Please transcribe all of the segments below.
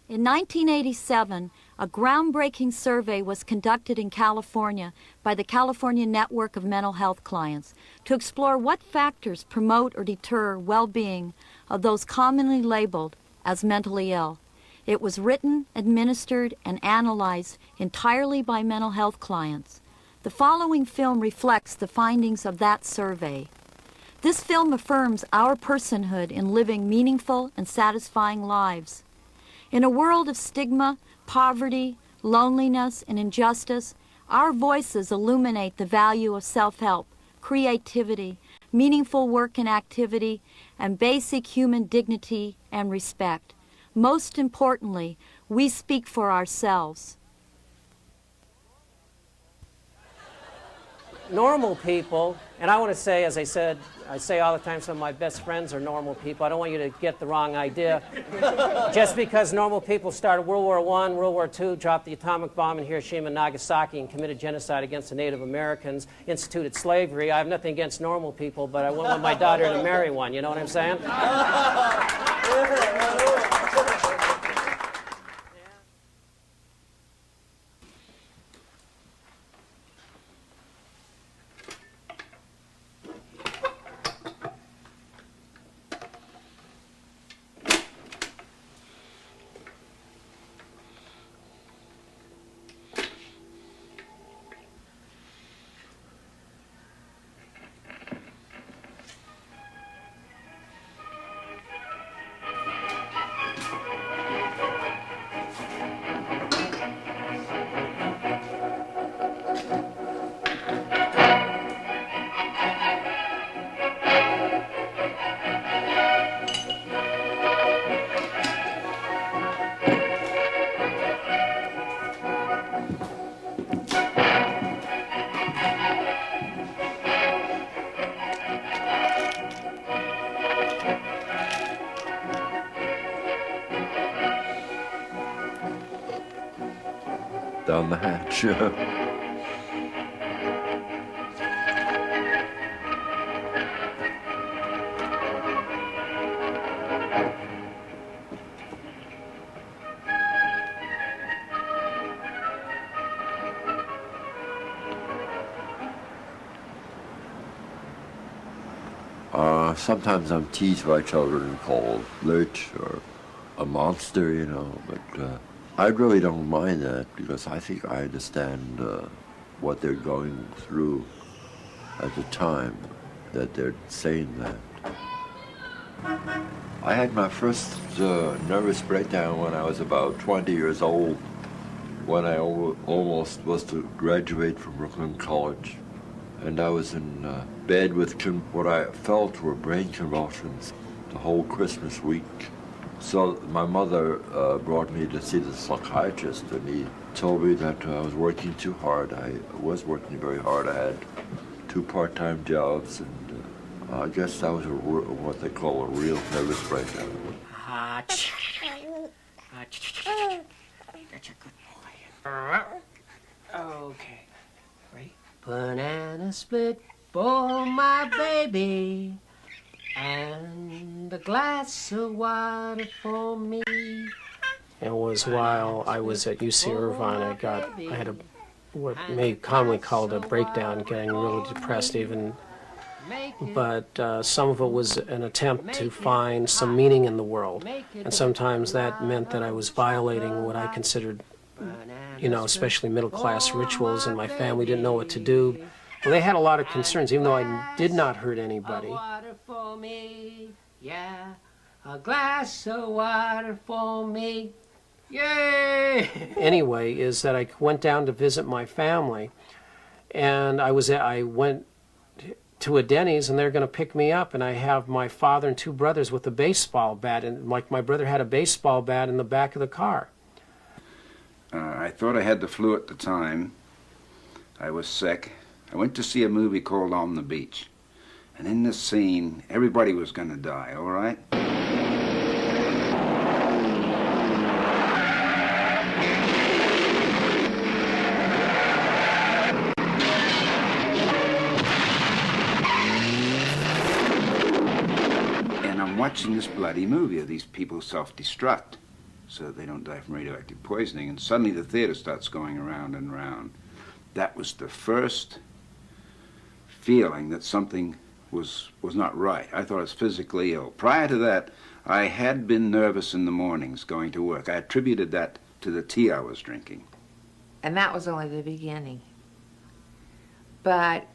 In 1987, a groundbreaking survey was conducted in California by the California Network of Mental Health Clients to explore what factors promote or deter well-being of those commonly labeled as mentally ill. It was written, administered, and analyzed entirely by mental health clients. The following film reflects the findings of that survey. This film affirms our personhood in living meaningful and satisfying lives. In a world of stigma, poverty, loneliness, and injustice, our voices illuminate the value of self-help, creativity, meaningful work and activity, and basic human dignity and respect. Most importantly, we speak for ourselves. Normal people, and I want to say, as I said, I say all the time, some of my best friends are normal people. I don't want you to get the wrong idea. Just because normal people started World War I, World War II, dropped the atomic bomb in Hiroshima and Nagasaki and committed genocide against the Native Americans, instituted slavery, I have nothing against normal people, but I wouldn't want my daughter to marry one, you know what I'm saying? Down the hatch. Sometimes I'm teased by children called Lurch or a monster, you know, but I really don't mind that because I think I understand what they're going through at the time that they're saying that. I had my first nervous breakdown when I was about 20 years old, when I almost was to graduate from Brooklyn College. And I was in bed with what I felt were brain convulsions the whole Christmas week. So my mother brought me to see the psychiatrist, and he told me that I was working too hard. I was working very hard. I had 2 part-time jobs, and I guess that was what they call a real nervous breakdown. That's a good boy. Okay, ready? Banana split for my baby, and a glass of water for me. It was while I was at UC Irvine, I had what may commonly called a breakdown, getting really depressed even. But some of it was an attempt to find some meaning in the world. And sometimes that meant that I was violating what I considered, you know, especially middle-class rituals, and my family didn't know what to do. Well, they had a lot of concerns, even though I did not hurt anybody. Water for me, yeah, a glass of water for me, yay! Anyway, is that I went down to visit my family, and I went to a Denny's, and they're going to pick me up, and I have my father and 2 brothers with a baseball bat, and like my brother had a baseball bat in the back of the car. I thought I had the flu at the time. I was sick. I went to see a movie called On the Beach. And in this scene, everybody was going to die, all right? And I'm watching this bloody movie of these people self-destruct. so that they don't die from radioactive poisoning. And suddenly the theater starts going around and around. That was the first feeling that something was not right. I thought I was physically ill. Prior to that, I had been nervous in the mornings going to work. I attributed that to the tea I was drinking. And that was only the beginning. But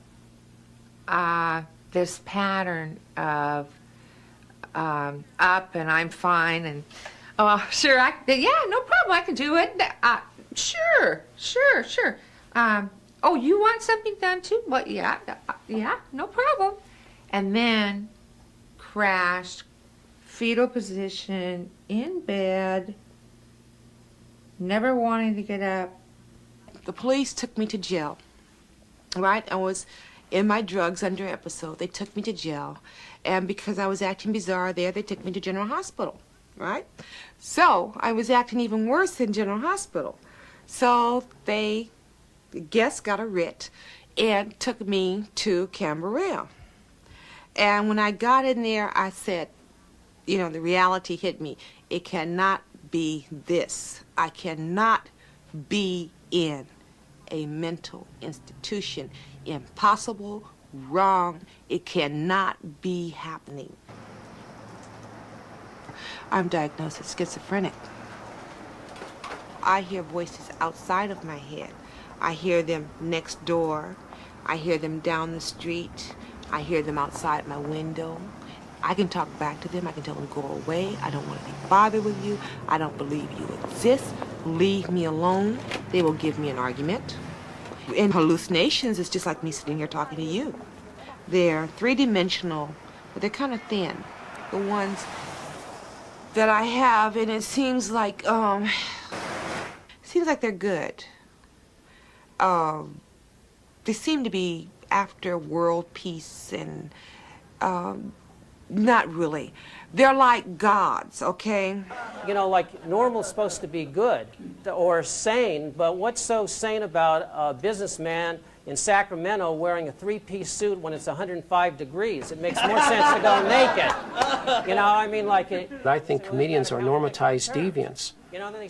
this pattern of up and I'm fine and, oh, sure, yeah, no problem, I can do it. Sure. Oh, you want something done too? Well, yeah, no problem. And then crashed, fetal position, in bed, never wanting to get up. The police took me to jail, right? I was in my drugs under episode. They took me to jail. And because I was acting bizarre there, they took me to General Hospital, right? So I was acting even worse in General Hospital. So they, got a writ and took me to Camberwell. And when I got in there, I said, the reality hit me. It cannot be this. I cannot be in a mental institution. Impossible, wrong. It cannot be happening. I'm diagnosed as schizophrenic. I hear voices outside of my head. I hear them next door. I hear them down the street. I hear them outside my window. I can talk back to them. I can tell them to go away. I don't want to be bothered with you. I don't believe you exist. Leave me alone. They will give me an argument. In hallucinations, it's just like me sitting here talking to you. They're three-dimensional, but they're kind of thin. The ones that I have, and it seems like they're good. They seem to be after world peace and not really. They're like gods, okay? Like normal's supposed to be good or sane, but what's so sane about a businessman in Sacramento wearing a three-piece suit when it's 105 degrees? It makes more sense to go naked. I think comedians are normatized deviants.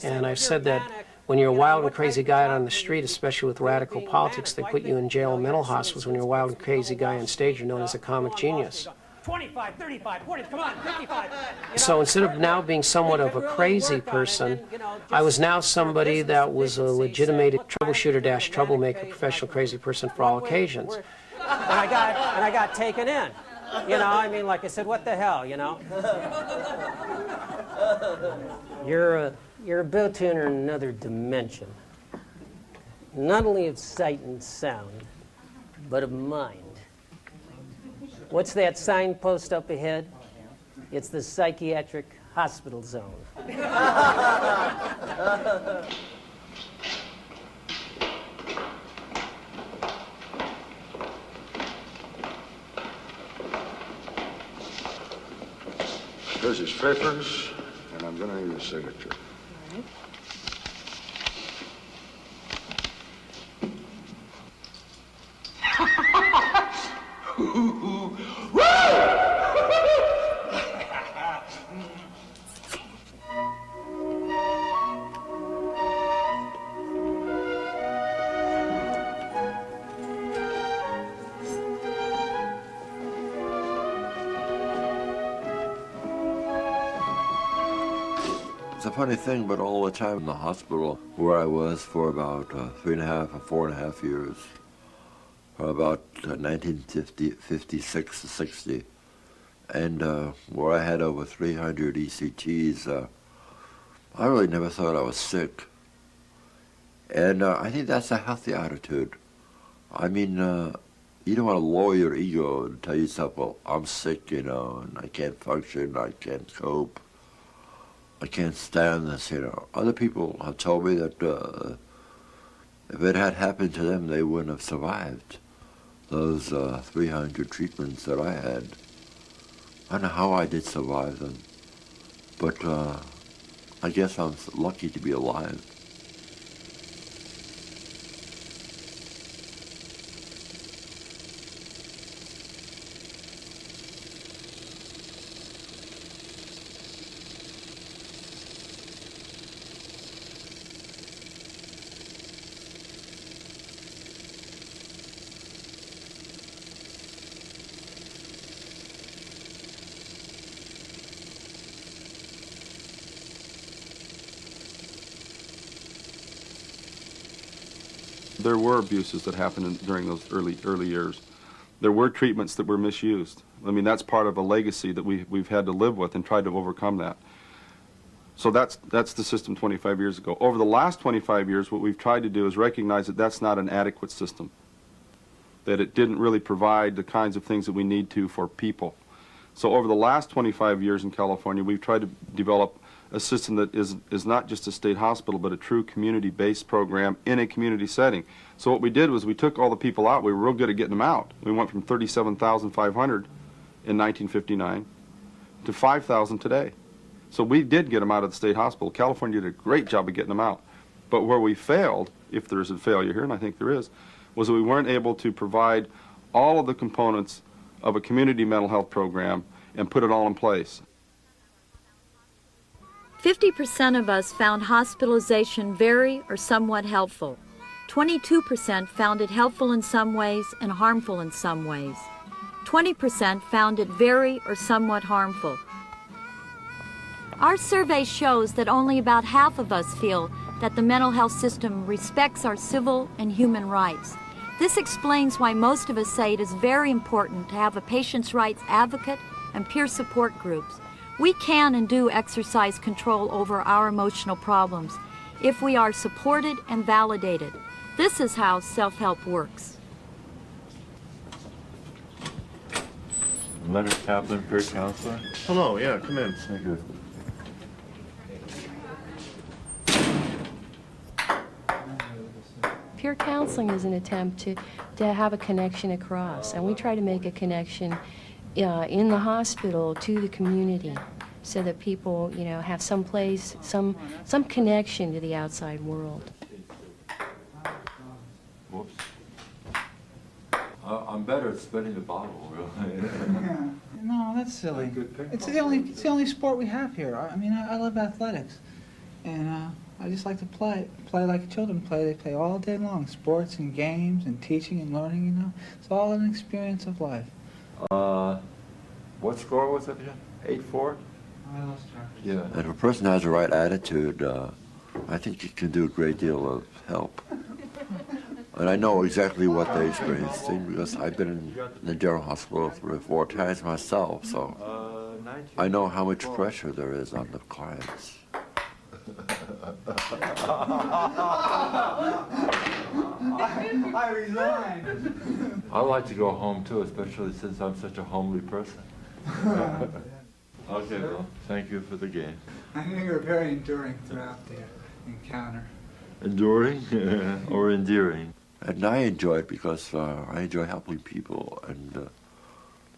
And I've said that when you're a wild and crazy guy out on the street, especially with radical politics, they put you in jail and mental hospitals. When you're a wild and crazy guy on stage, you're known as a comic genius. 25, 35, 40, come on, 55. So instead of now being somewhat of a crazy person, I was now somebody that was a legitimated troubleshooter / troublemaker, professional crazy person for all occasions. And I got taken in. I said, what the hell, You're a billionaire in another dimension. Not only of sight and sound, but of mind. What's that signpost up ahead? It's the psychiatric hospital zone. Here's his papers, and I'm going to need a signature. It's a funny thing, but all the time in the hospital where I was for about 3.5 or 4.5 years, from about 1956 to 60, and where I had over 300 ECTs, I really never thought I was sick. And I think that's a healthy attitude. I mean, you don't want to lower your ego and tell yourself, well, I'm sick, and I can't function, I can't cope. I can't stand this, Other people have told me that if it had happened to them, they wouldn't have survived those 300 treatments that I had. I don't know how I did survive them, but I guess I'm lucky to be alive. There were abuses that happened during those early years. There were treatments that were misused. I mean, that's part of a legacy that we've had to live with and tried to overcome that. So that's the system 25 years ago. Over the last 25 years, what we've tried to do is recognize that that's not an adequate system, that it didn't really provide the kinds of things that we need to for people. So over the last 25 years in California, we've tried to develop a system that is not just a state hospital, but a true community-based program in a community setting. So what we did was we took all the people out. We were real good at getting them out. We went from 37,500 in 1959 to 5,000 today. So we did get them out of the state hospital. California did a great job of getting them out. But where we failed, if there's a failure here, and I think there is, was that we weren't able to provide all of the components of a community mental health program and put it all in place. 50% of us found hospitalization very or somewhat helpful. 22% found it helpful in some ways and harmful in some ways. 20% found it very or somewhat harmful. Our survey shows that only about half of us feel that the mental health system respects our civil and human rights. This explains why most of us say it is very important to have a patient's rights advocate and peer support groups. We can and do exercise control over our emotional problems if we are supported and validated. This is how self-help works. Lenny Kaplan, peer counselor. Hello, yeah, come in. Thank you. Peer counseling is an attempt to have a connection across, and we try to make a connection in the hospital to the community so that people, you know, have some place, some connection to the outside world. Whoops. I'm better at spinning the bottle, really. Yeah. No, that's silly. It's the only sport we have here. I mean, I love athletics, and I just like to play like children play. They play all day long, sports and games and teaching and learning. You know, it's all an experience of life. What score was it again? 8-4? I lost track. Yeah. And if a person has the right attitude, I think it can do a great deal of help. And I know exactly what they're experiencing because I've been in the general hospital 3 or 4 times myself, so I know how much pressure there is on the clients. I resign. I like to go home too, especially since I'm such a homely person. Okay, well, thank you for the game. I think you're very enduring throughout the encounter. Enduring or endearing? And I enjoy it because I enjoy helping people, and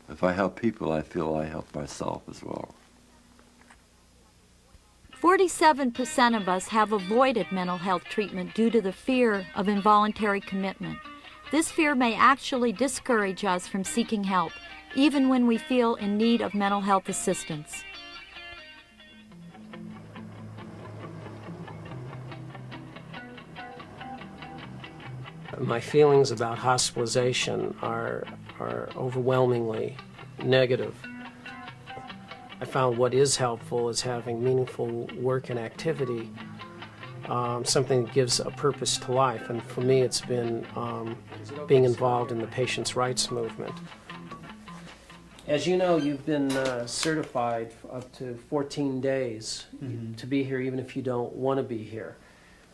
if I help people, I feel I help myself as well. 47% of us have avoided mental health treatment due to the fear of involuntary commitment. This fear may actually discourage us from seeking help, even when we feel in need of mental health assistance. My feelings about hospitalization are overwhelmingly negative. I found what is helpful is having meaningful work and activity, something that gives a purpose to life. And for me, it's been being involved in the patients' rights movement. As you know, you've been certified for up to 14 days to be here, even if you don't want to be here.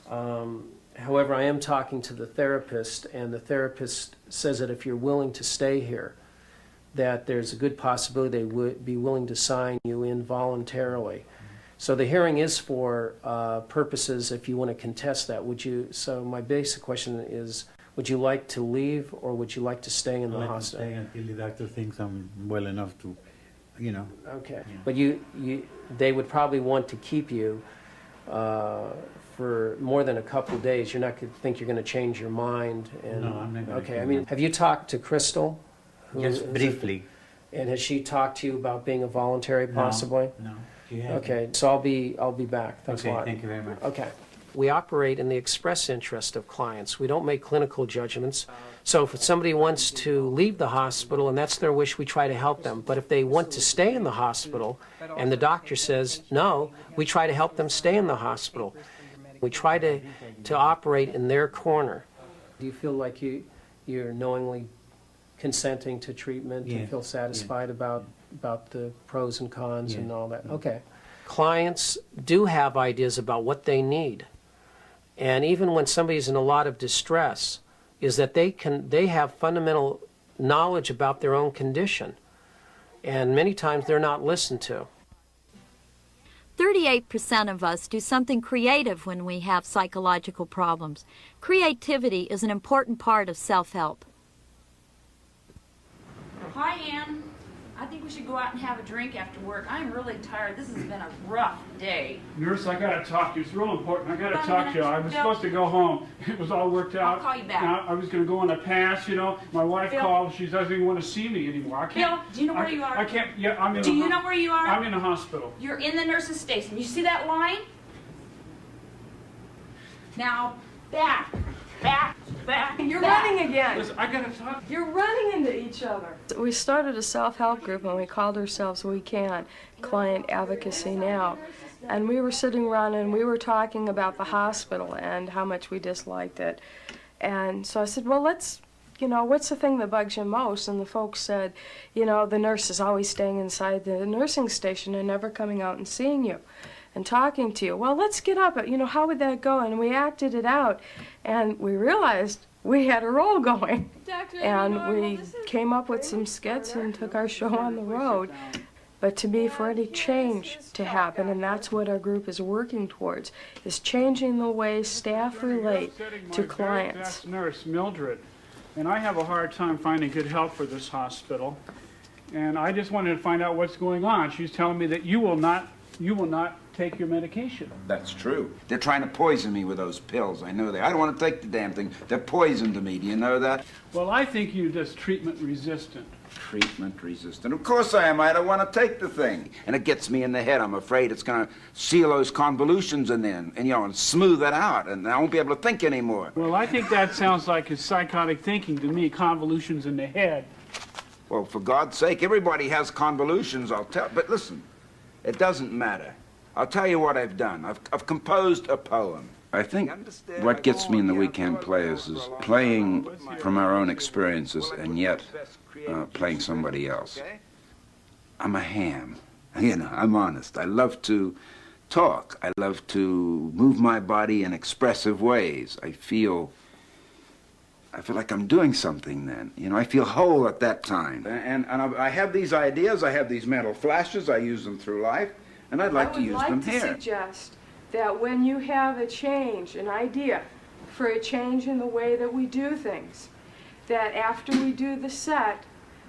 However, I am talking to the therapist, and the therapist says that if you're willing to stay here, that there's a good possibility they would be willing to sign you in voluntarily. So the hearing is for purposes if you want to contest that. Would you? So my basic question is, would you like to leave or would you like to stay in the hospital? I'd like to stay until the doctor thinks I'm well enough to, you know. Okay, yeah. But they would probably want to keep you for more than a couple of days. You're not going to think you're going to change your mind. And, no, I'm not going to. Okay, I mean, have you talked to Crystal? Yes, briefly. And has she talked to you about being a voluntary, possibly? No. Okay, so I'll be back. Thanks a lot. Thank you very much. Okay. We operate in the express interest of clients. We don't make clinical judgments. So if somebody wants to leave the hospital and that's their wish, we try to help them. But if they want to stay in the hospital and the doctor says no, we try to help them stay in the hospital. We try to operate in their corner. Do you feel like you're knowingly consenting to treatment Yeah. and feel satisfied about the pros and cons Yeah. and all that? Okay. Clients do have ideas about what they need. And even when somebody's in a lot of distress, is that they have fundamental knowledge about their own condition. And many times they're not listened to. 38% of us do something creative when we have psychological problems. Creativity is an important part of self-help. Hi, Ann. I think we should go out and have a drink after work. I'm really tired. This has been a rough day. Nurse, I gotta talk to you. It's real important. I gotta Hold on a talk to you. minute. I was Bill. supposed to go home. It was all worked out. I'll call you back. Now, I was gonna go on a pass, you know. My wife Bill. called. She doesn't even want to see me anymore. I can't. Bill, do you know where you are? I can't. Yeah, I'm in. Do you know where you are? I'm in a hospital. You're in the nurse's station. You see that line? Now, back, back, back. You're back. running again. Listen, I gotta talk. You're running into each other. We started a self-help group and we called ourselves We Can, Client Advocacy Now. And we were sitting around and we were talking about the hospital and how much we disliked it. And so I said, well, let's, what's the thing that bugs you most? And the folks said, the nurse is always staying inside the nursing station and never coming out and seeing you and talking to you. Well, let's get up. How would that go? And we acted it out. And we realized we had a role going. And we came up with some skits and took our show on the road. But to be for any change to happen, and that's what our group is working towards, is changing the way staff relate to clients. That's Nurse Mildred, and I have a hard time finding good help for this hospital. And I just wanted to find out what's going on. She's telling me that you will not take your medication. That's true. They're trying to poison me with those pills. I know they. I don't want to take the damn thing. They're poison to me. Do you know that? Well, I think you're just treatment resistant. Treatment resistant. Of course I am. I don't want to take the thing. And it gets me in the head. I'm afraid it's going to seal those convolutions in there and smooth it out. And I won't be able to think anymore. Well, I think that sounds like it's psychotic thinking to me, convolutions in the head. Well, for God's sake, everybody has convolutions, I'll tell. But listen, it doesn't matter. I'll tell you what I've done. I've composed a poem. I think what gets me in the weekend players is playing from our own experiences and yet playing somebody else. I'm a ham. I'm honest. I love to talk. I love to move my body in expressive ways. I feel like I'm doing something then. I feel whole at that time. And I have these ideas. I have these mental flashes. I use them through life. And I'd like to use them here. I would like to suggest that when you have a change, an idea for a change in the way that we do things, that after we do the set,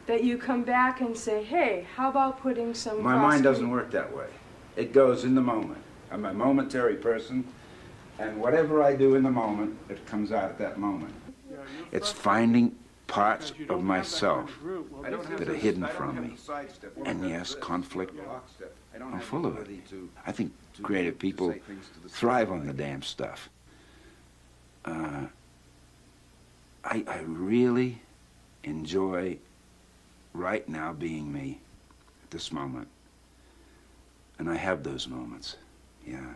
that you come back and say, hey, how about putting some... My mind doesn't work that way. It goes in the moment. I'm a momentary person, and whatever I do in the moment, it comes out at that moment. It's finding parts of myself that are hidden from me. And yes, conflict, I'm full of it. I think creative people thrive on the damn stuff. I really enjoy right now being me at this moment. And I have those moments, yeah.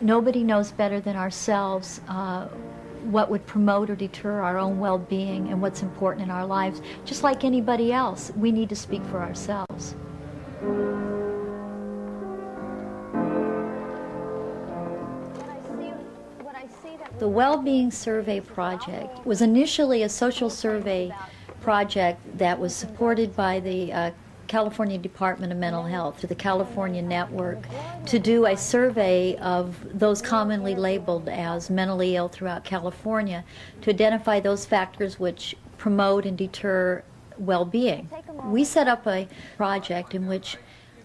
Nobody knows better than ourselves what would promote or deter our own well-being and what's important in our lives. Just like anybody else, we need to speak for ourselves. The Well-Being Survey Project was initially a social survey project that was supported by the California Department of Mental Health, to the California Network, to do a survey of those commonly labeled as mentally ill throughout California, to identify those factors which promote and deter well-being. We set up a project in which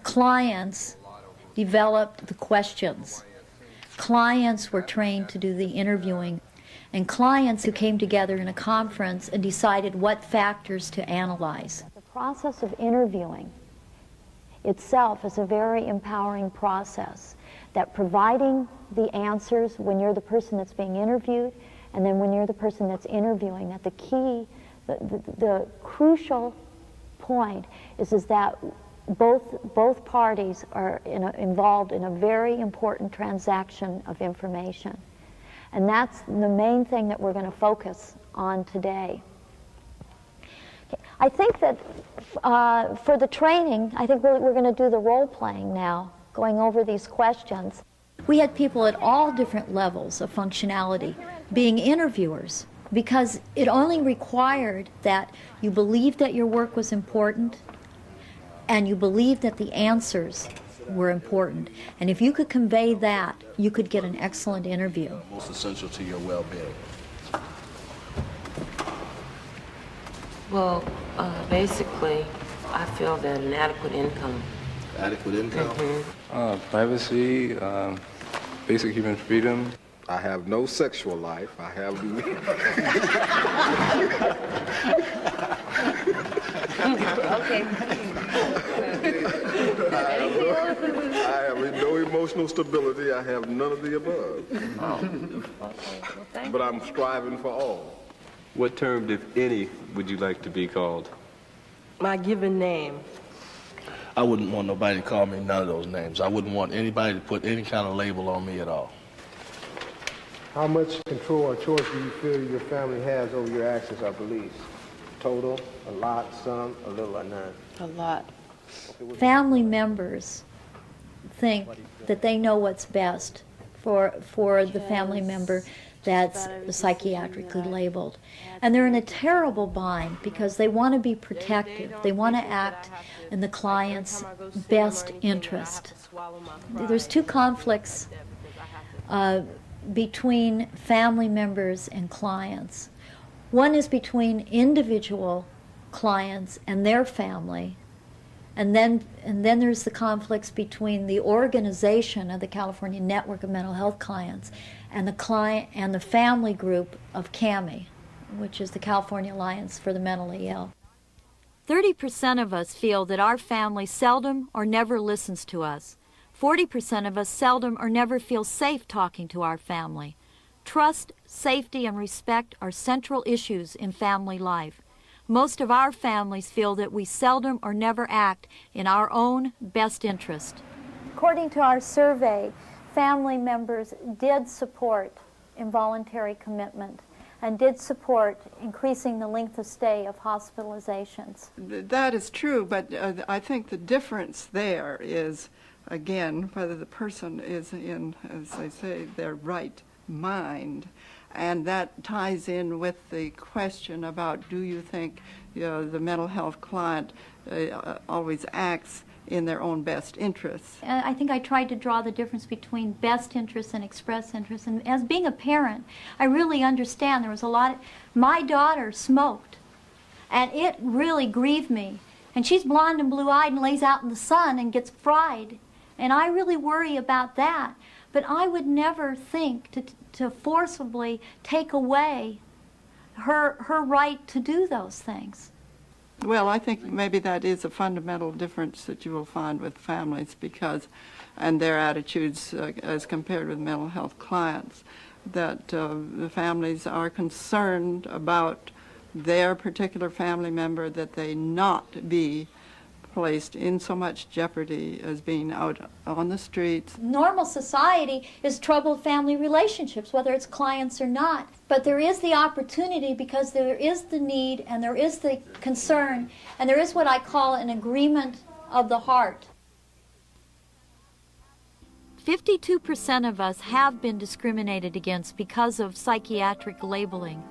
clients developed the questions. Clients were trained to do the interviewing, and clients who came together in a conference and decided what factors to analyze. The process of interviewing itself is a very empowering process, that providing the answers when you're the person that's being interviewed, and then when you're the person that's interviewing, that the key, the crucial point is that both parties are involved in a very important transaction of information. And that's the main thing that we're going to focus on today. I think that for the training, I think we're going to do the role-playing now, going over these questions. We had people at all different levels of functionality being interviewers, because it only required that you believed that your work was important and you believed that the answers were important. And if you could convey that, you could get an excellent interview. Most essential to your well-being. Well, basically, I feel that an adequate income. Adequate income? Mm-hmm. Privacy, basic human freedom. I have no sexual life. I have Okay. I have no emotional stability. I have none of the above. But I'm striving for all. What term, if any, would you like to be called? My given name. I wouldn't want nobody to call me none of those names. I wouldn't want anybody to put any kind of label on me at all. How much control or choice do you feel your family has over your actions or beliefs? Total, a lot, some, a little, or none? A lot. Family members think that they know what's best for the family member that's psychiatrically labeled. And they're in a terrible bind because they want to be protective. They want to act in the client's best interest. There's two conflicts between family members and clients. One is between individual clients and their family, and then there's the conflicts between the organization of the California Network of Mental Health Clients and the client and the family group of CAMI, which is the California Alliance for the Mentally Ill. 30% of us feel that our family seldom or never listens to us. 40% of us seldom or never feel safe talking to our family. Trust, safety, and respect are central issues in family life. Most of our families feel that we seldom or never act in our own best interest. According to our survey, family members did support involuntary commitment and did support increasing the length of stay of hospitalizations. That is true, but I think the difference there is, again, whether the person is in, as I say, their right mind. And that ties in with the question about, do you think the mental health client always acts in their own best interests? I think I tried to draw the difference between best interests and express interests. And as being a parent, I really understand there was a lot. My daughter smoked, and it really grieved me. And she's blonde and blue-eyed and lays out in the sun and gets fried. And I really worry about that. But I would never think to forcibly take away her right to do those things. Well, I think maybe that is a fundamental difference that you will find with families because, and their attitudes as compared with mental health clients, that the families are concerned about their particular family member, that they not be placed in so much jeopardy as being out on the streets. Normal society is troubled family relationships, whether it's clients or not. But there is the opportunity because there is the need and there is the concern and there is what I call an agreement of the heart. 52% of us have been discriminated against because of psychiatric labeling.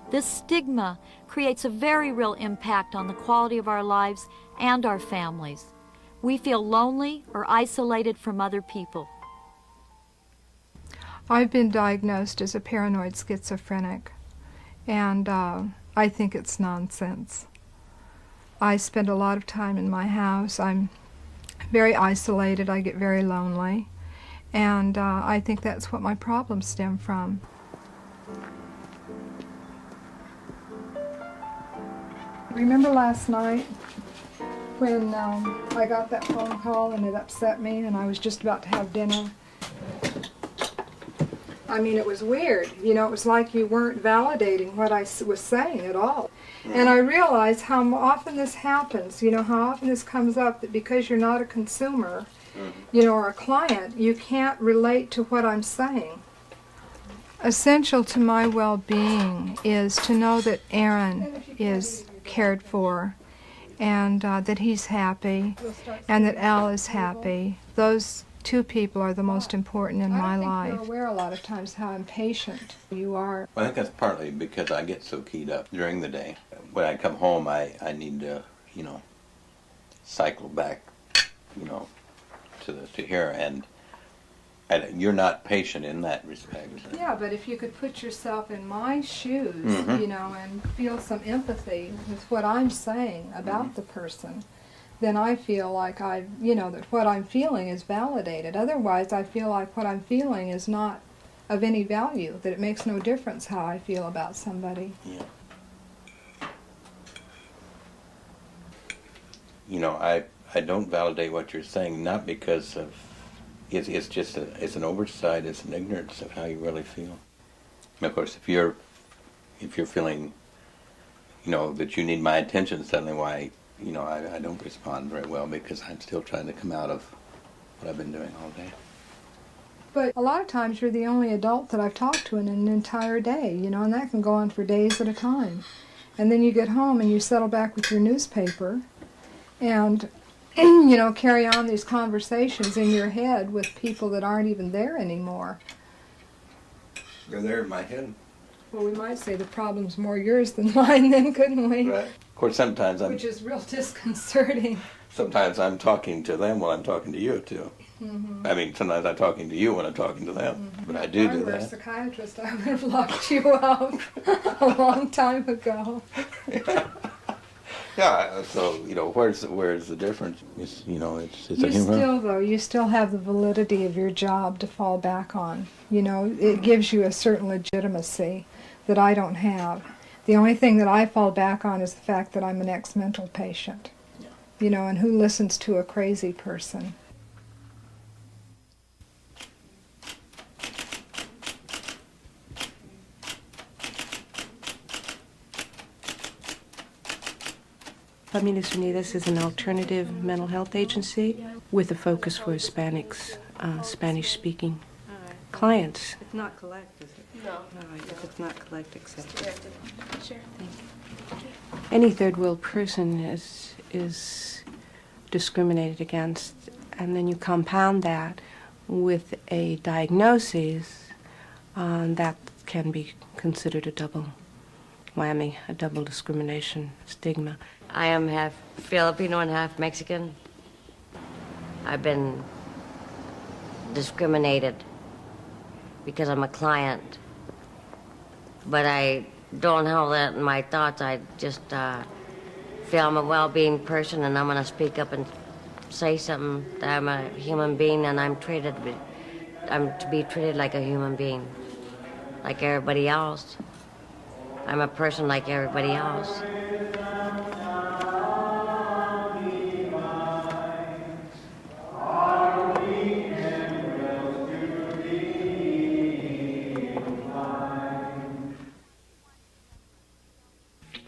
This stigma creates a very real impact on the quality of our lives and our families. We feel lonely or isolated from other people. I've been diagnosed as a paranoid schizophrenic, and I think it's nonsense. I spend a lot of time in my house. I'm very isolated. I get very lonely, and I think that's what my problems stem from. Remember last night when I got that phone call and it upset me and I was just about to have dinner? I mean, it was weird. You know, it was like you weren't validating what I was saying at all. And I realized how often this happens, you know, how often this comes up, that because you're not a consumer, you know, or a client, you can't relate to what I'm saying. Essential to my well-being is to know that Aaron is cared for, and that he's happy, and that Al is happy. Those two people are the most important in my life. You're aware a lot of times how impatient you are. Well, I think that's partly because I get so keyed up during the day. When I come home, I need to, you know, cycle back, you know, to here, and you're not patient in that respect. Yeah, but if you could put yourself in my shoes, you know, and feel some empathy with what I'm saying about the person, then I feel like you know, that what I'm feeling is validated. Otherwise, I feel like what I'm feeling is not of any value, that it makes no difference how I feel about somebody. Yeah. You know, I don't validate what you're saying, not because of, it's just it's an oversight, it's an ignorance of how you really feel. And of course, if you're feeling, you know, that you need my attention suddenly, why, you know, I don't respond very well, because I'm still trying to come out of what I've been doing all day. But a lot of times you're the only adult that I've talked to in an entire day, you know, and that can go on for days at a time. And then you get home and you settle back with your newspaper and, you know, carry on these conversations in your head with people that aren't even there anymore. They're there in my head. Well, we might say the problem's more yours than mine then, couldn't we? Right. Of course, sometimes Which is real disconcerting. Sometimes I'm talking to them while I'm talking to you, too. I mean, sometimes I'm talking to you when I'm talking to them. But I do If I were a that. psychiatrist, I would have locked you up a long time ago. Yeah, so, you know, where's the difference? It's, you know, it's a You human. still, though, you still have the validity of your job to fall back on. You know, it gives you a certain legitimacy that I don't have. The only thing that I fall back on is the fact that I'm an ex-mental patient. Yeah. You know, and who listens to a crazy person? Familias Unidas is an alternative mental health agency with a focus for Hispanics, Spanish-speaking clients. It's not collect, is it? No. All right, if it's not collect, accept it. Sure. Thank you. Any third world person is discriminated against, and then you compound that with a diagnosis that can be considered a double whammy, a double discrimination stigma. I am half Filipino and half Mexican. I've been discriminated because I'm a client, but I don't have that in my thoughts. I just feel I'm a well-being person, and I'm going to speak up and say something, that I'm a human being, and I'm to be treated like a human being, like everybody else. I'm a person like everybody else.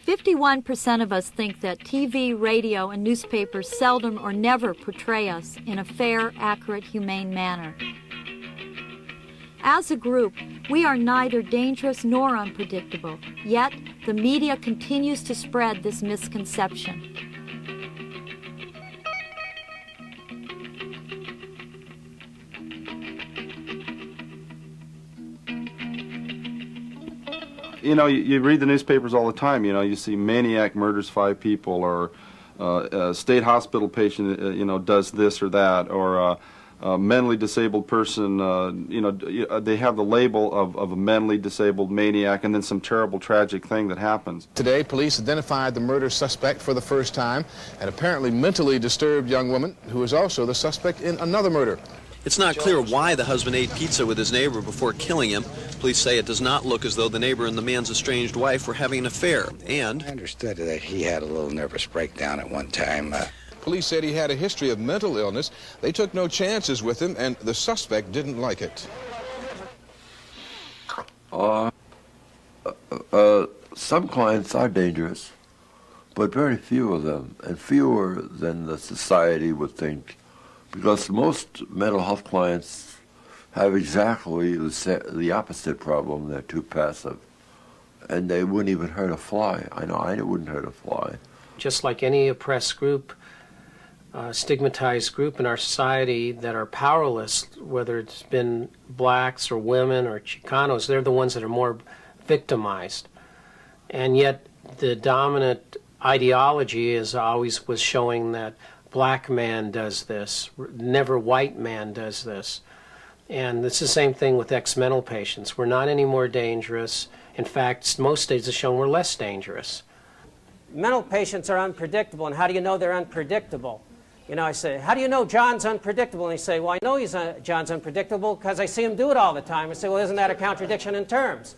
"51% of us think that TV, radio, and newspapers seldom or never portray us in a fair, accurate, humane manner. As a group, we are neither dangerous nor unpredictable, yet the media continues to spread this misconception. You know, you read the newspapers all the time. You know, you see maniac murders 5 people, or a state hospital patient, you know, does this or that, or a mentally disabled person, you know, they have the label of a mentally disabled maniac, and then some terrible tragic thing that happens. Today, police identified the murder suspect for the first time, an apparently mentally disturbed young woman who is also the suspect in another murder. It's not clear why the husband ate pizza with his neighbor before killing him. Police say it does not look as though the neighbor and the man's estranged wife were having an affair, and... I understood that he had a little nervous breakdown at one time. Police said he had a history of mental illness. They took no chances with him, and the suspect didn't like it. Some clients are dangerous, but very few of them, and fewer than the society would think, because most mental health clients have exactly the opposite problem. They're too passive, and they wouldn't even hurt a fly. I know I wouldn't hurt a fly. Just like any oppressed group, stigmatized group in our society that are powerless, whether it's been blacks or women or Chicanos, they're the ones that are more victimized. And yet the dominant ideology is always was showing that black man does this, never white man does this. And it's the same thing with ex-mental patients. We're not any more dangerous. In fact, most studies have shown we're less dangerous. Mental patients are unpredictable, and how do you know they're unpredictable? You know, I say, how do you know John's unpredictable? And they say, well, I know John's unpredictable because I see him do it all the time. I say, well, isn't that a contradiction in terms?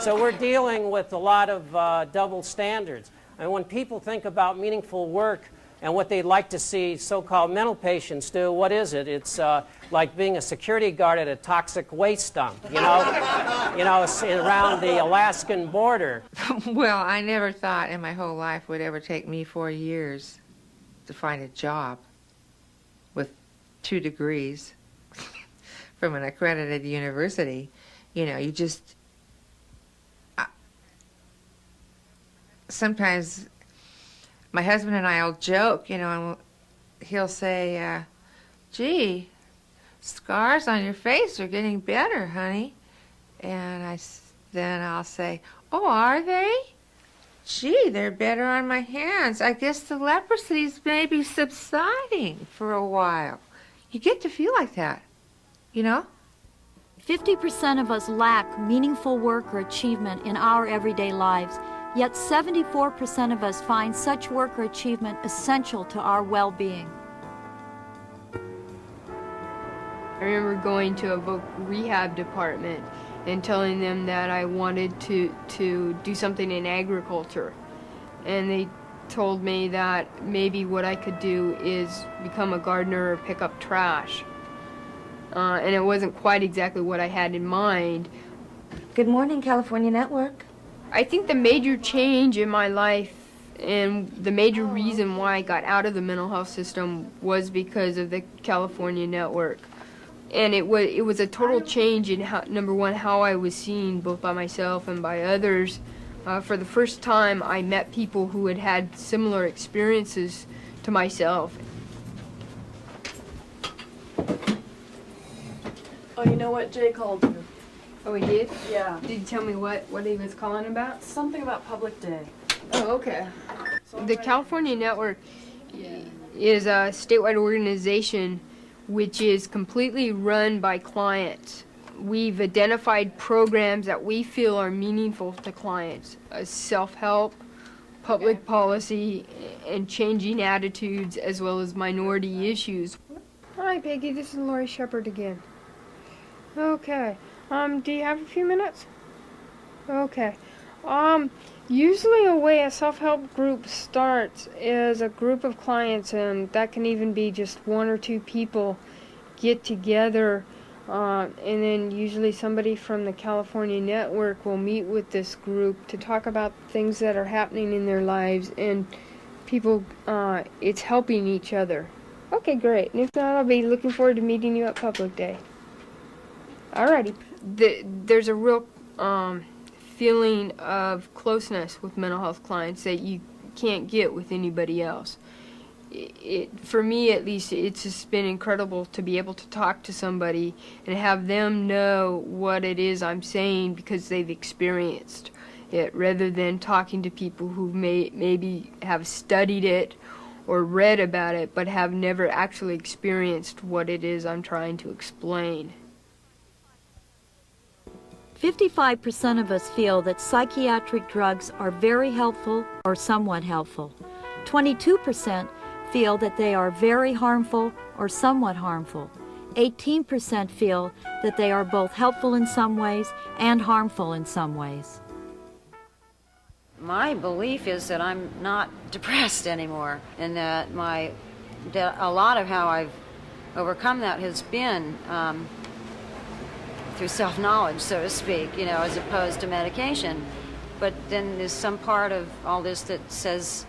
So we're dealing with a lot of double standards. And when people think about meaningful work and what they'd like to see so-called mental patients do, what is it? It's like being a security guard at a toxic waste dump, you know, around the Alaskan border. Well, I never thought in my whole life it would ever take me 4 years to find a job with 2 degrees from an accredited university. You know, you just... sometimes my husband and I will joke, you know, and he'll say, gee, scars on your face are getting better, honey. And then I'll say, oh, are they? Gee, they're better on my hands. I guess the leprosy's maybe subsiding for a while. You get to feel like that, you know? 50% of us lack meaningful work or achievement in our everyday lives, yet 74% of us find such work or achievement essential to our well-being. I remember going to a rehab department and telling them that I wanted to do something in agriculture. And they told me that maybe what I could do is become a gardener or pick up trash. And it wasn't quite exactly what I had in mind. Good morning, California Network. I think the major change in my life and the major reason why I got out of the mental health system was because of the California Network. And it was a total change in, number one, how I was seen both by myself and by others. For the first time, I met people who had had similar experiences to myself. Oh, you know what? Jay called you. Oh, he did? Yeah. Did he tell me what he was calling about? Something about Public Day. Oh, okay. The California Network is a statewide organization which is completely run by clients. We've identified programs that we feel are meaningful to clients, self-help, public policy, and changing attitudes, as well as minority issues. Hi, Peggy. This is Lori Shepard again. Okay. Do you have a few minutes? Okay. Usually a way a self-help group starts is a group of clients, and that can even be just 1 or 2 people get together, and then usually somebody from the California Network will meet with this group to talk about things that are happening in their lives, and people, it's helping each other. Okay, great. And if not, I'll be looking forward to meeting you at Public Day. Alrighty. There's a real feeling of closeness with mental health clients that you can't get with anybody else. For me, at least, it's just been incredible to be able to talk to somebody and have them know what it is I'm saying because they've experienced it, rather than talking to people who maybe have studied it or read about it but have never actually experienced what it is I'm trying to explain. 55% of us feel that psychiatric drugs are very helpful or somewhat helpful. 22% feel that they are very harmful or somewhat harmful. 18% feel that they are both helpful in some ways and harmful in some ways. My belief is that I'm not depressed anymore, and that a lot of how I've overcome that has been through self-knowledge, so to speak, you know, as opposed to medication. But then there's some part of all this that says,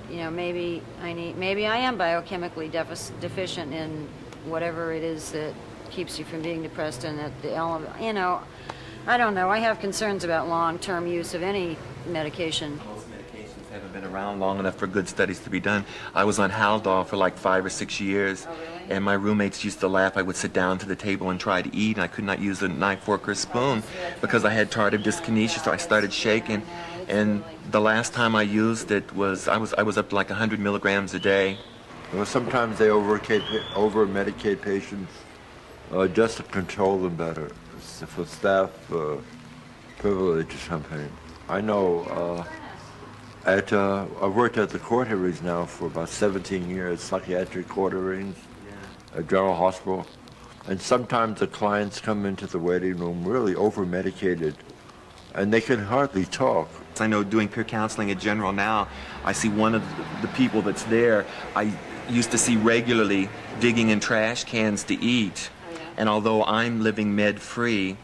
you know, maybe I am biochemically deficient in whatever it is that keeps you from being depressed, and at the element, you know, I don't know. I have concerns about long-term use of any medication. Haven't been around long enough for good studies to be done. I was on Haldol for like 5 or 6 years, and my roommates used to laugh. I would sit down to the table and try to eat, and I could not use a knife, fork, or spoon because I had tardive dyskinesia, so I started shaking. And the last time I used it was, I was up to like 100 milligrams a day. Well, sometimes they over-medicate patients just to control them better. It's for staff privilege or something. I know I've worked at the court hearings now for about 17 years, psychiatric court hearings at General Hospital. And sometimes the clients come into the waiting room really over-medicated, and they can hardly talk. I know doing peer counseling at General now, I see one of the people that's there I used to see regularly digging in trash cans to eat. And although I'm living med-free,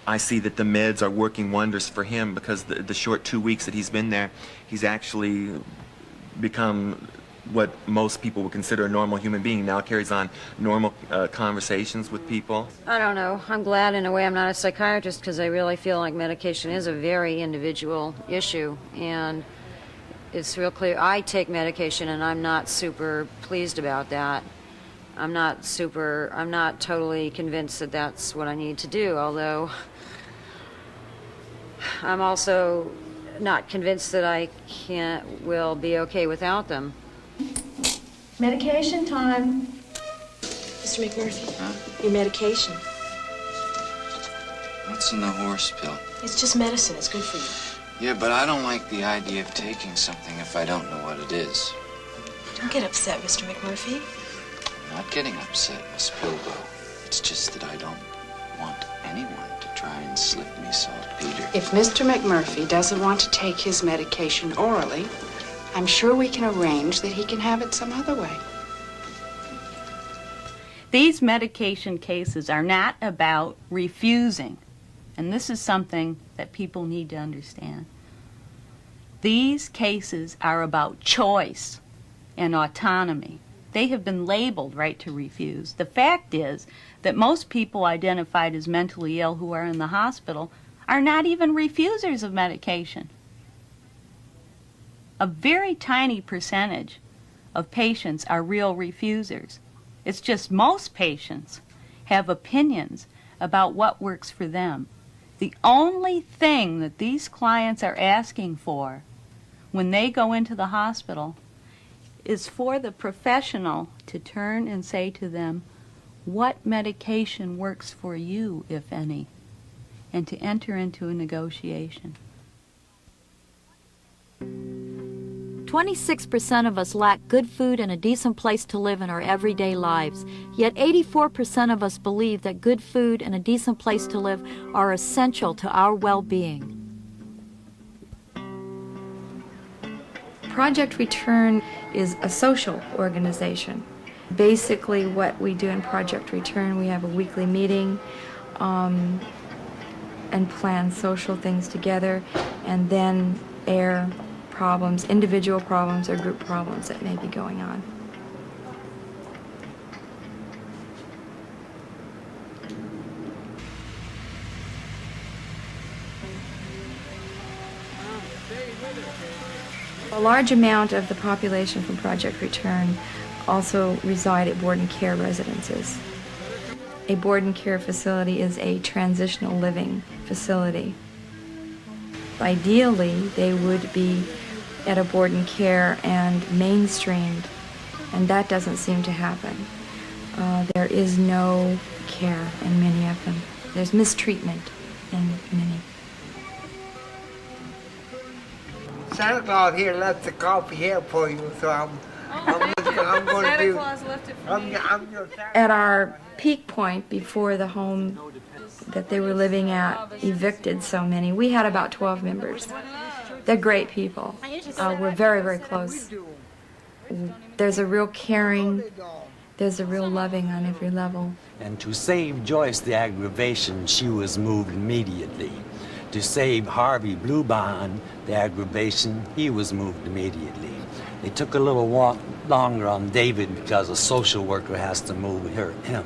I see that the meds are working wonders for him, because the short 2 weeks that he's been there, he's actually become what most people would consider a normal human being. Now carries on normal conversations with people. I don't know. I'm glad in a way I'm not a psychiatrist, because I really feel like medication is a very individual issue, and it's real clear. I take medication and I'm not super pleased about that. I'm not totally convinced that that's what I need to do, although I'm also not convinced that I will be okay without them. Medication time. Mr. McMurphy, your medication. What's in the horse pill? It's just medicine. It's good for you. Yeah, but I don't like the idea of taking something if I don't know what it is. Don't get upset, Mr. McMurphy. I'm not getting upset, Miss Pilbo. It's just that I don't want anyone to try and slip me saltpeter. If Mr. McMurphy doesn't want to take his medication orally, I'm sure we can arrange that he can have it some other way. These medication cases are not about refusing, and this is something that people need to understand. These cases are about choice and autonomy. They have been labeled right to refuse. The fact is that most people identified as mentally ill who are in the hospital are not even refusers of medication. A very tiny percentage of patients are real refusers. It's just most patients have opinions about what works for them. The only thing that these clients are asking for when they go into the hospital is for the professional to turn and say to them, what medication works for you, if any, and to enter into a negotiation. 26% of us lack good food and a decent place to live in our everyday lives. Yet 84% of us believe that good food and a decent place to live are essential to our well-being. Project Return is a social organization. Basically what we do in Project Return, we have a weekly meeting and plan social things together, and then air problems, individual problems or group problems that may be going on. A large amount of the population from Project Return also reside at board and care residences. A board and care facility is a transitional living facility. Ideally, they would be at a board and care and mainstreamed, and that doesn't seem to happen. There is no care in many of them. There's mistreatment in many. Santa Claus here left the coffee here for you, so I'm going to do. Claus left it for me. At our peak point, before the home that they were living at evicted so many, we had about 12 members. They're great people. We're very, very close. There's a real caring, there's a real loving on every level. And to save Joyce the aggravation, she was moved immediately. To save Harvey Bluebond the aggravation, he was moved immediately. They took a little longer on David because a social worker has to move him.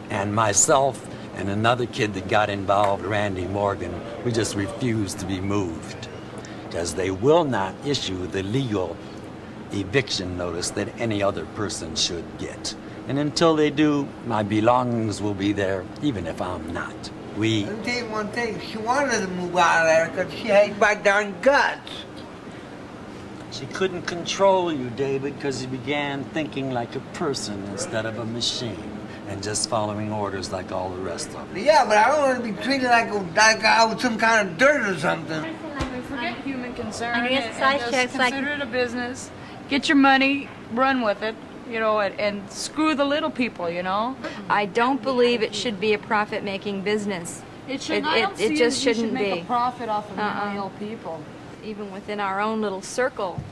And myself and another kid that got involved, Randy Morgan, we just refused to be moved because they will not issue the legal eviction notice that any other person should get. And until they do, my belongings will be there, even if I'm not. Let me tell you one thing. She wanted to move out of there because she hates my darn guts. She couldn't control you, David, because you began thinking like a person instead of a machine and just following orders like all the rest of them. Yeah, but I don't want to be treated like I was some kind of dirt or something. Forget human concern I guess and size just checks like- consider it a business. Get your money, run with it, you know, and screw the little people, you know. I don't believe it should be a profit-making business. It should. I don't see just you shouldn't should make be. a profit off of mentally ill people. Even within our own little circle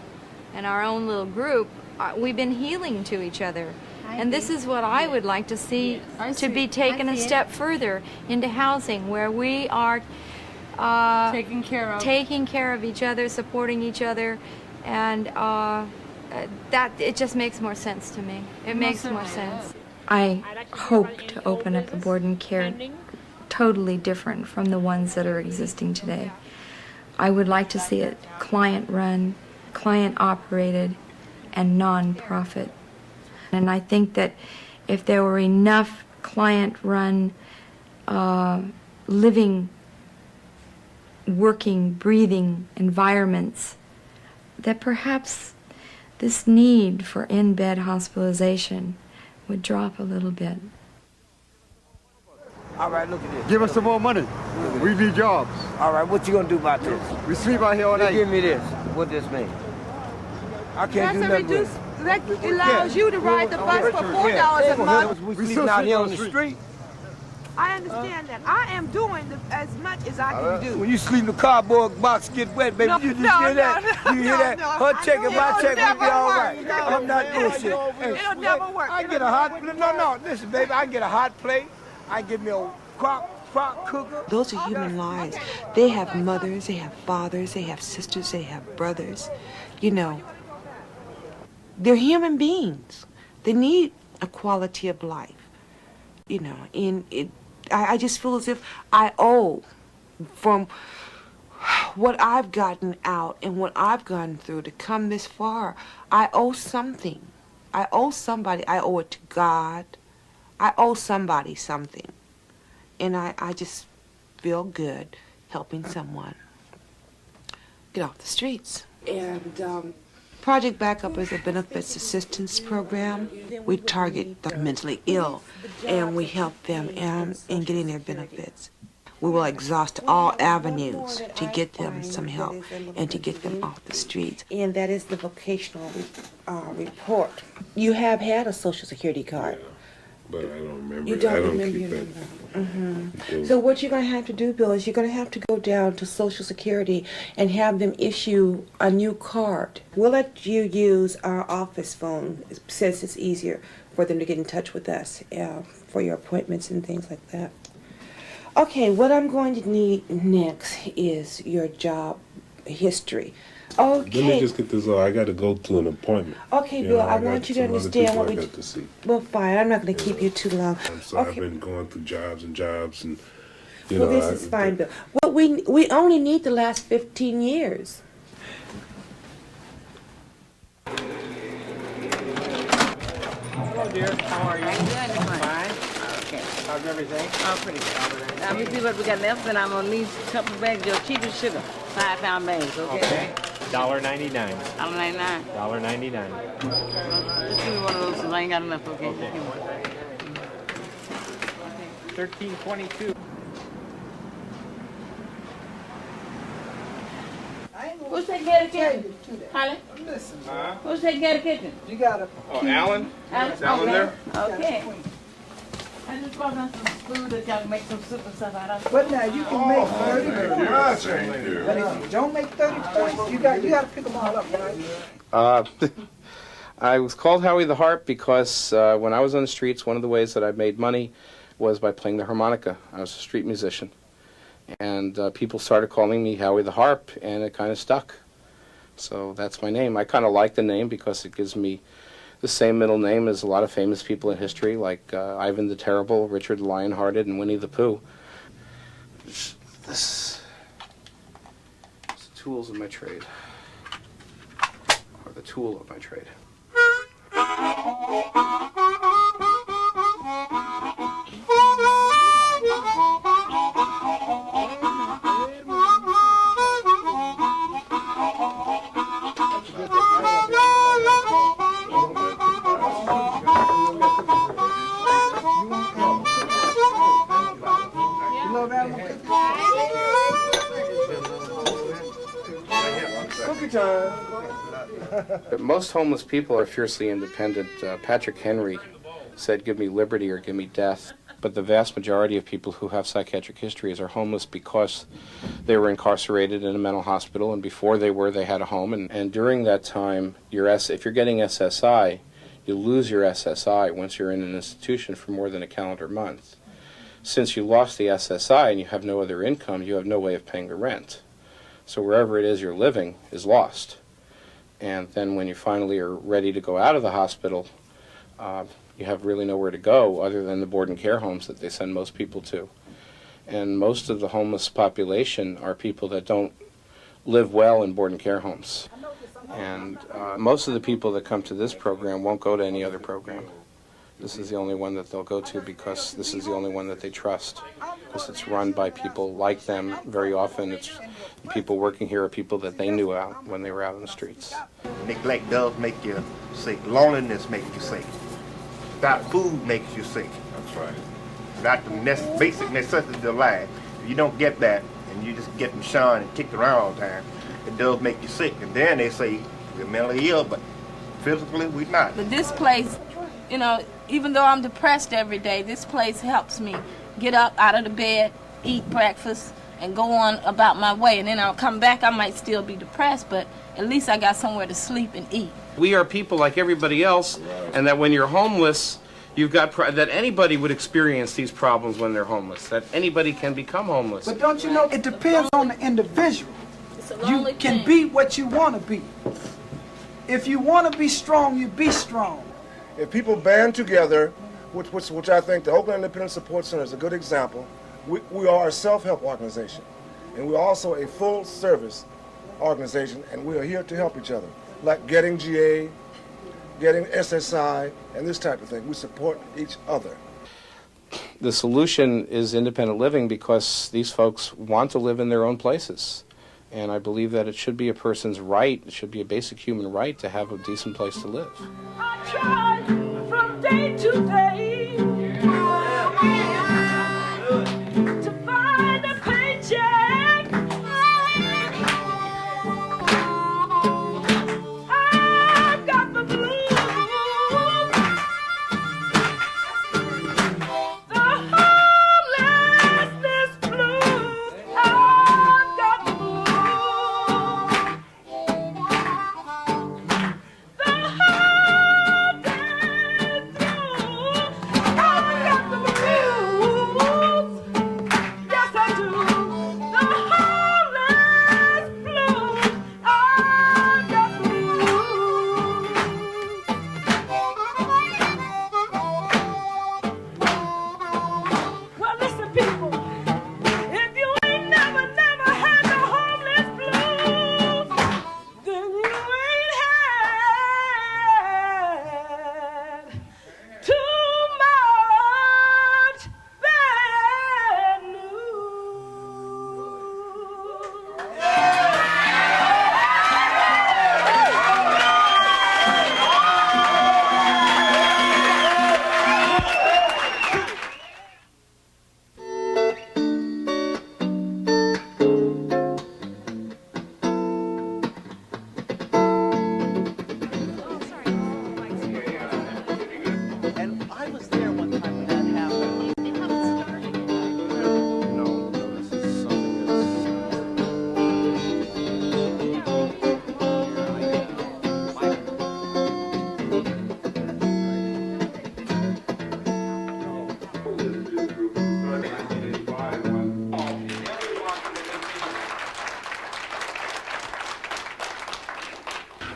and our own little group, we've been healing to each other. And this is what I would like to see to be taken a step further into housing, where we are taking care of each other, supporting each other, and that it just makes more sense to me. It makes more sense. I hope to open up a board and care totally different from the ones that are existing today. I would like to see it client-run, client-operated, and non-profit. And I think that if there were enough client-run, living, working, breathing environments, that perhaps this need for in-bed hospitalization would drop a little bit. All right, look at this. Give us some more money. We need jobs. All right, what you gonna do about this? We sleep out here all night. Give me this. What this mean? I can't do nothing with it. That allows you to ride the bus for $4 a month. We sleeping out here on the street. I understand that. I am doing as much as I can do. When you sleep in the cardboard box, get wet, baby. You just hear that? You hear that? Her check and my check will be all right. I'm not bullshit. It'll never work. I get a hot plate. No. Listen, baby. I get a hot plate. I get me a crock cooker. Those are human lives. They have mothers, they have fathers, they have sisters, they have brothers. You know, they're human beings. They need a quality of life. You know, I just feel as if I owe, from what I've gotten out and what I've gone through to come this far, I owe something. I owe somebody. I owe it to God. I owe somebody something. And I just feel good helping someone get off the streets. And Project Backup is a benefits assistance program. We target the mentally ill, and we help them in getting their benefits. We will exhaust all avenues to get them some help and to get them off the streets. And that is the vocational report. You have had a Social Security card. But I don't remember. You don't remember your number. Mm-hmm. So what you're going to have to do, Bill, is you're going to have to go down to Social Security and have them issue a new card. We'll let you use our office phone since it's easier for them to get in touch with us for your appointments and things like that. Okay, what I'm going to need next is your job history. Okay. Let me just get this off. I got to go to an appointment. Okay, Bill, I want you to understand what we... got to see. Well, fine. I'm not going to keep you too long. So okay. I've been going through jobs and you well, know. This is fine, Bill. Well, we only need the last 15 years. Hello, dear. How are you? Fine. Okay. How's everything? Oh, pretty good. Now, let me see what we got left, and I'm going to need a couple of bags of your cheapest sugar. 5-pound bags, okay? $1.99. $1.99. $1.99. Just give me one of those, because I ain't got enough, okay? $13.22. Who's taking care of the kitchen? Holly? Listen. Who's taking care of the kitchen? You got a... Oh, Alan? Is Alan there? Okay. I just brought down some food that y'all can make some soup and stuff out of. But now you can make 30 points. But if you don't make 30 points, you got to pick them all up, right? I was called Howie the Harp because when I was on the streets, one of the ways that I made money was by playing the harmonica. I was a street musician. And people started calling me Howie the Harp, and it kind of stuck. So that's my name. I kind of like the name because it gives me the same middle name as a lot of famous people in history, like Ivan the Terrible, Richard the Lionhearted, and Winnie the Pooh. This is the tools of my trade, or the tool of my trade. Cookie time. Most homeless people are fiercely independent. Patrick Henry said, "Give me liberty or give me death." But the vast majority of people who have psychiatric histories are homeless because they were incarcerated in a mental hospital, and before they were, they had a home. And during that time, if you're getting SSI, you lose your SSI once you're in an institution for more than a calendar month. Since you lost the SSI and you have no other income, you have no way of paying the rent. So wherever it is you're living is lost. And then when you finally are ready to go out of the hospital, you have really nowhere to go other than the board and care homes that they send most people to. And most of the homeless population are people that don't live well in board and care homes. And most of the people that come to this program won't go to any other program. This is the only one that they'll go to because this is the only one that they trust. Because it's run by people like them. Very often it's the people working here are people that they knew out when they were out on the streets. Neglect does make you sick. Loneliness makes you sick. Without food makes you sick. That's right. Without the basic necessities of life. If you don't get that and you just getting shunned and kicked around all the time, it does make you sick. And then they say we're mentally ill, but physically we're not. But this place, you know, even though I'm depressed every day, this place helps me get up out of the bed, eat breakfast, and go on about my way. And then I'll come back, I might still be depressed, but at least I got somewhere to sleep and eat. We are people like everybody else, and that when you're homeless, you've got that anybody would experience these problems when they're homeless, that anybody can become homeless. But don't you know, it depends on the individual. You can be what you want to be. If you want to be strong, you be strong. If people band together, which I think the Oakland Independent Support Center is a good example, we are a self-help organization. And we're also a full-service organization, and we are here to help each other. Like getting GA, getting SSI, and this type of thing. We support each other. The solution is independent living because these folks want to live in their own places. And I believe that it should be a person's right, it should be a basic human right to have a decent place to live. I tried from day to day to find a paycheck. I've got the blues. The homelessness blues. I've got the blues. The homeless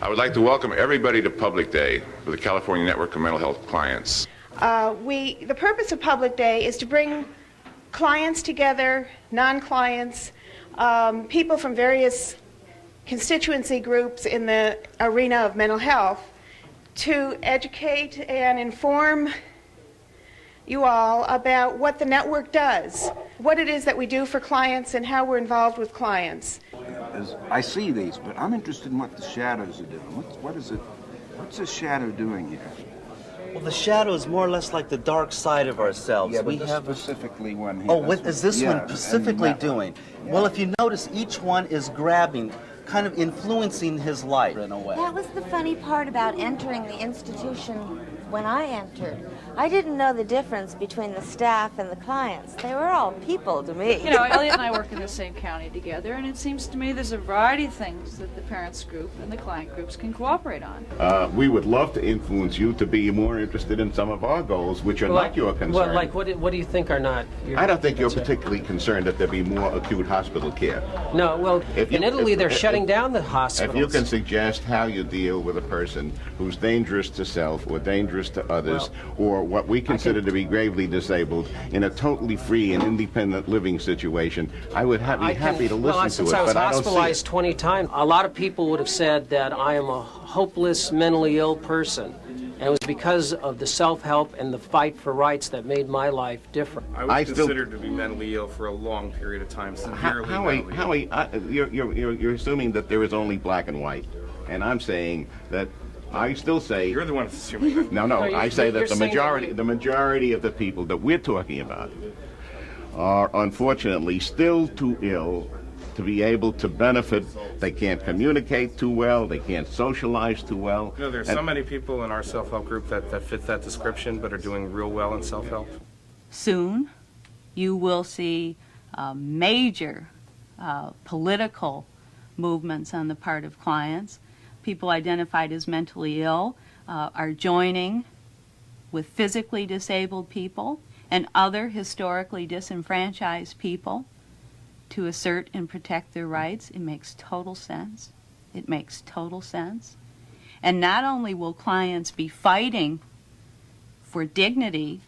I would like to welcome everybody to Public Day for the California Network of Mental Health Clients. The purpose of Public Day is to bring clients together, non-clients, people from various constituency groups in the arena of mental health to educate and inform you all about what the network does, what it is that we do for clients and how we're involved with clients. I see these, but I'm interested in what the shadows are doing. What's the shadow doing here? Well, the shadow is more or less like the dark side of ourselves. Yeah, but we this have specifically one here. Oh, what is this one specifically doing? Yeah. Well, if you notice, each one is grabbing, kind of influencing his life in a way. That was the funny part about entering the institution when I entered. I didn't know the difference between the staff and the clients. They were all people to me. You know, Elliot and I work in the same county together, and it seems to me there's a variety of things that the parents group and the client groups can cooperate on. We would love to influence you to be more interested in some of our goals, which are not your concern. Well, like what do you think are not your I don't think you're particularly concerned that there be more acute hospital care. No, well, in Italy they're shutting down the hospitals. If you can suggest how you deal with a person who's dangerous to self or dangerous to others, or what we consider to be gravely disabled in a totally free and independent living situation, I would be happy to listen to it, since I was but I don't see it. hospitalized 20 times, a lot of people would have said that I am a hopeless, mentally ill person. And it was because of the self-help and the fight for rights that made my life different. I was considered to be mentally ill for a long period of time, severely mentally ill. You're assuming that there is only black and white, and I'm saying that I still say you're the one that's assuming that. No, I say that the majority of the people that we're talking about are unfortunately still too ill to be able to benefit. They can't communicate too well. They can't socialize too well. You know, there's so many people in our self-help group that fit that description, but are doing real well in self-help. Soon, you will see major political movements on the part of clients. People identified as mentally ill are joining with physically disabled people and other historically disenfranchised people to assert and protect their rights. It makes total sense. It makes total sense. And not only will clients be fighting for dignity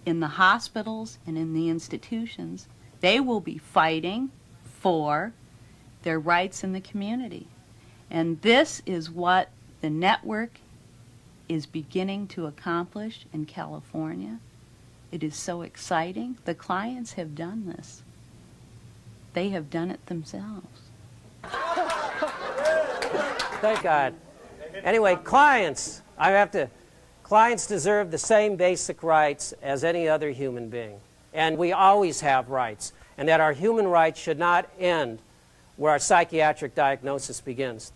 in the hospitals and in the institutions, they will be fighting for their rights in the community. And this is what the network is beginning to accomplish in California. It is so exciting. The clients have done this. They have done it themselves. Thank God. Anyway, clients deserve the same basic rights as any other human being. And we always have rights. And that our human rights should not end where our psychiatric diagnosis begins.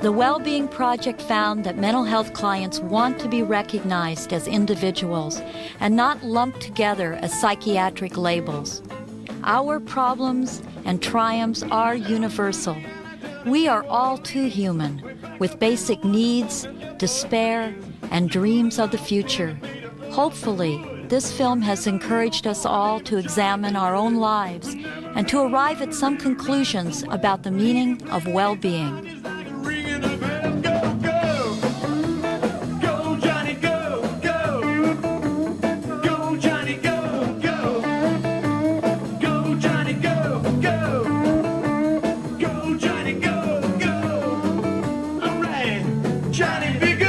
The Wellbeing Project found that mental health clients want to be recognized as individuals and not lumped together as psychiatric labels. Our problems and triumphs are universal. We are all too human, with basic needs, despair, and dreams of the future. Hopefully, this film has encouraged us all to examine our own lives and to arrive at some conclusions about the meaning of well-being. Johnny, big